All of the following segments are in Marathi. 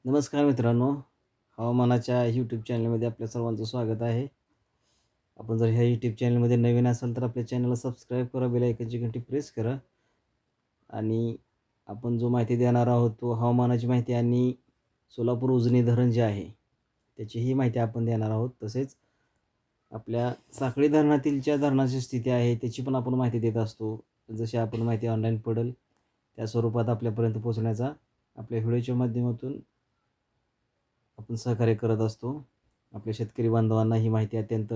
नमस्कार मित्रांनो, हवामानाच्या यूट्यूब चॅनलमध्ये आपल्या सर्वांचं स्वागत आहे. आपण जर ह्या यूट्यूब चॅनलमध्ये नवीन असाल तर आपल्या चॅनलला सबस्क्राईब करा, बेल आयकॉनची घंटी प्रेस करा आणि आपण जो माहिती देणार आहोत तो हवामानाची माहिती आणि सोलापूर उजनी धरण जे आहे त्याचीही माहिती आपण देणार आहोत. तसेच आपल्या साखळी धरणातील ज्या धरणाची स्थिती आहे त्याची पण आपण माहिती देत असतो. जशी आपण माहिती ऑनलाईन पडेल त्या स्वरूपात आपल्यापर्यंत पोहोचण्याचा आपल्या व्हिडिओच्या माध्यमातून आपण सहकार्य करत असतो. आपल्या शेतकरी बांधवांना ही माहिती अत्यंत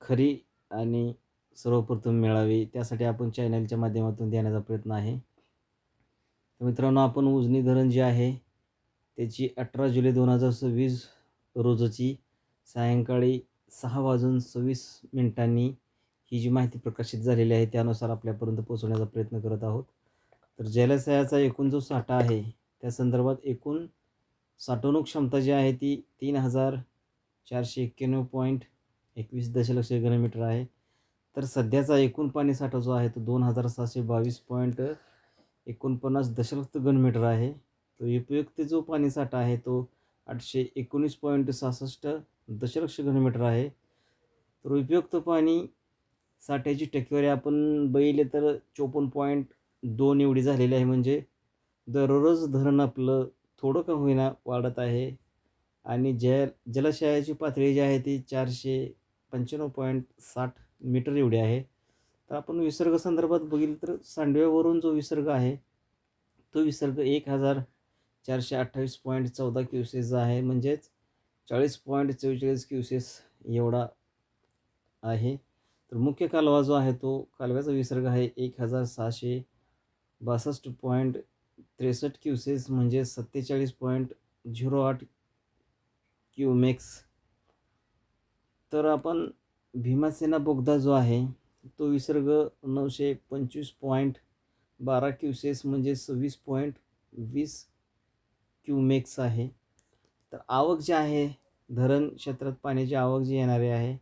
खरी आणि सर्वप्रथम मिळावी त्यासाठी आपण चॅनलच्या माध्यमातून देण्याचा प्रयत्न आहे. तर मित्रांनो, आपण उजनी धरण जे आहे त्याची 18 जुलै 2026 रोजीची सायंकाळी 6:26 ही जी माहिती प्रकाशित झालेली आहे त्यानुसार आपल्यापर्यंत पोहोचवण्याचा प्रयत्न करत आहोत. तर जलाशयाचा एकूण जो साठा आहे त्या संदर्भात एकूण साठवणूक क्षमता जी आहे ती 3,491.21 दशलक्ष घनमीटर आहे. तर सध्याचा एकूण पाणीसाठा जो आहे तो 2,722.49 दशलक्ष घनमीटर आहे. तो उपयुक्त जो पाणीसाठा आहे तो 819.66 दशलक्ष घनमीटर आहे. तर उपयुक्त पाणी साठ्याची टक्केवारी आपण बघितले तर 54.2 एवढी झालेली आहे. म्हणजे दररोज धरण आपलं थोडं का होईना वाढत आहे आणि जलाशयाची पातळी जी आहे ती 495.60 मीटर एवढी आहे. तर आपण विसर्ग संदर्भात बघितलं तर सांडव्यावरून जो विसर्ग आहे तो विसर्ग 1,428.14 क्युसेस आहे. म्हणजेच 40.44 क्युसेस एवढा आहे. तर मुख्य कालवा जो आहे तो कालव्याचा विसर्ग आहे 1,662.63 क्युसेस म्हणजे 47.08 क्युमेक्स. तर आपण भीमासेना बोगदा जो आहे तो विसर्ग 925.12 क्युसेस म्हणजे 26.20 क्युमेक्स आहे. तर आवक जी आहे धरण क्षेत्रात पाण्याची आवक जी येणारी आहे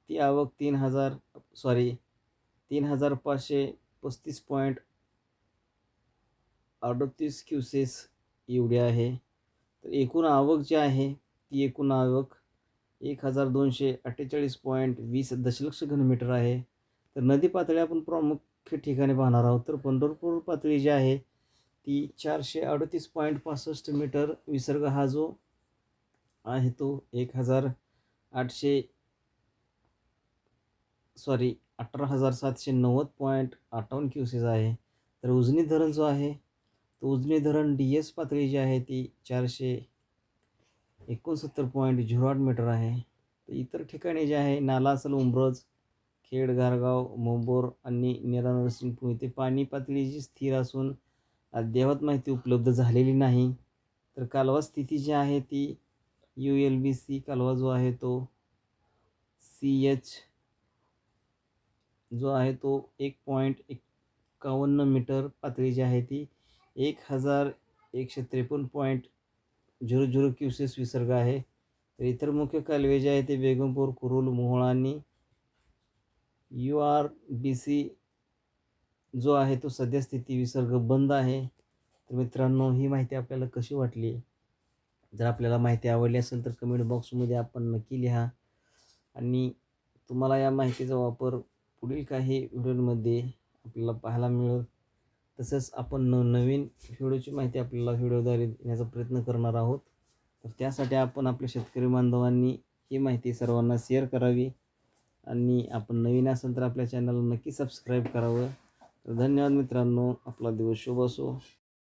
ती आवक 3,535.38 क्युसेस एवढी आहे. तर एकूण आवक जी आहे ती एकूण आवक 1,248.20 दशलक्ष घनमीटर आहे. तर नदी पातळी आपण प्रामुख्य ठिकाणी पाहणार आहोत. तर पंढरपूर पातळी जी आहे ती 438.65 मीटर. विसर्ग हा जो आहे तो 18,790.58 क्युसेस आहे. तर उजनी धरण जो आहे तो उजनी धरण DS पातळी जी आहे ती 469.08 मीटर आहे. तर इतर ठिकाणी जे आहे नाला असेल उंब्रज, खेड, गारगाव, मोंबोर आणि नीरा नरसिंगपूर इथे पाणी पातळी जी स्थिर असून अद्ययावत माहिती उपलब्ध झालेली नाही. तर कालवा स्थिती जी आहे ती ULBC कालवा जो आहे तो CH जो आहे तो 1.51 मीटर पातळी जी आहे ती 1,153.00 क्युसेस विसर्ग आहे. तर इतर मुख्य कालवे जे आहे ते बेगमपूर, कुरुल, मोहोळा आणि URBC जो आहे तो सद्यस्थिती विसर्ग बंद आहे. तर मित्रांनो, ही माहिती आपल्याला कशी वाटली? जर आपल्याला माहिती आवडली असेल तर कमेंट बॉक्समध्ये आपण नक्की लिहा आणि तुम्हाला या माहितीचा वापर पुढील काही व्हिडिओमध्ये आपल्याला पाहायला मिळेल. तसंच आपण नवीन व्हिडिओची माहिती आपल्याला व्हिडिओद्वारे देण्याचा प्रयत्न करणार आहोत. तर त्यासाठी आपण आपल्या शेतकरी बांधवांनी ही माहिती सर्वांना शेअर करावी आणि आपण नवीन असेल तर आपल्या चॅनलला नक्की सबस्क्राईब करावं. तर धन्यवाद मित्रांनो. आपला दिवस शुभ असो.